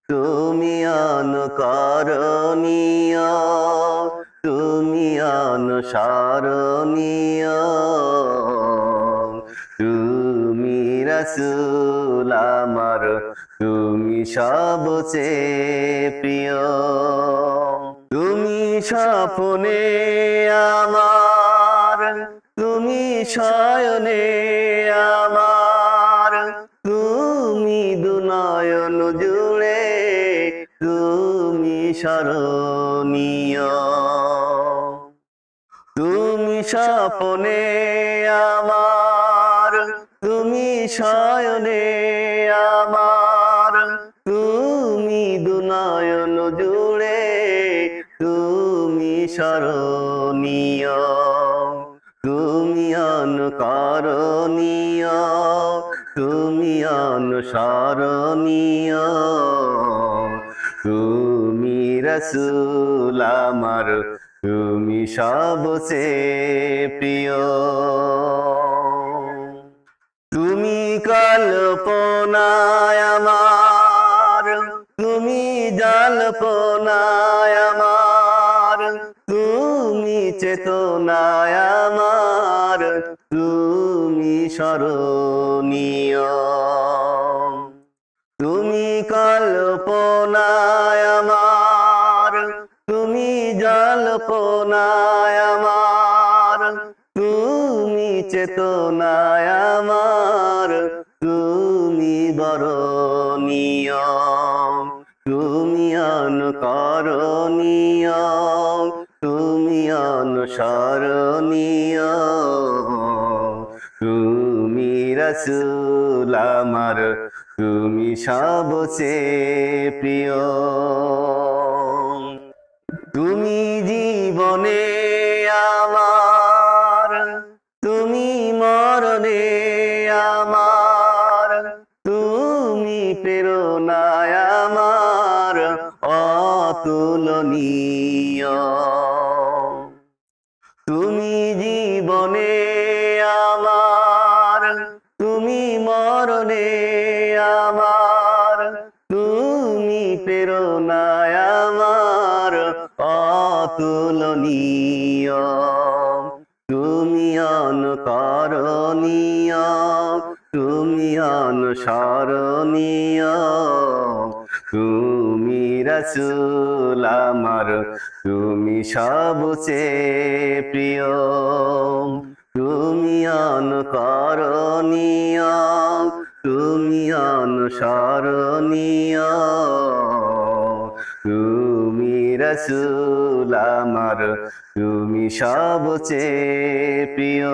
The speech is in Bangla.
তুমি অনুকরণীয়, তুমি অনুসরণীয়, তুমি রাসূল আমার, তুমি সবচেয়ে প্রিয়। তুমি স্বপ্নে আমার, তুমি শয়নে আমার, তুমি দুনয়ন জুড়ে, তুমি স্মরণীয়। তুমি স্বপ্নে আমার, তুমি শয়নে আমার, তুমি দুনয়ন জুড়ে, তুমি স্মরণীয়। তুমি অনুকরণীয়, তুমি অনুসরণীয়, তুমি রাসূল আমার, তুমি সবচেয়ে প্রিয়। তুমি কল্পনায় আমার, তুমি জল্পনায় আমার, তুমি চেতনায় আমার, তুমি স্মরণীয়। তুমি কল্পনায় আমার, তুমি জল্পনায় আমার, তুমি চেতনায় আমার, তুমি বরণীয়। তুমি অনুকরণীয়, তুমি অনুসরণীয়, তুমি রাসূল আমার, তুমি সবচেয়ে প্রিয়। তুমি জীবনে আমার, তুমি মরণে আমার, তুমি প্রেরণায় আমার, অতুলনীয়। তুমি জীবনে আমার, তুমি মরণে আমার, তুমি প্রেরণায় আমার, অতুলনীয়। তুমি অনুকরণীয়, তুমি অনুসরণীয়, তুমি রাসূল আমার, তুমি সবচেয়ে প্রিয়। তুমি অনুকরণীয়, তুমি অনুসরণীয়, তুমি রাসূল আমার, তুমি সবচেয়ে প্রিয়।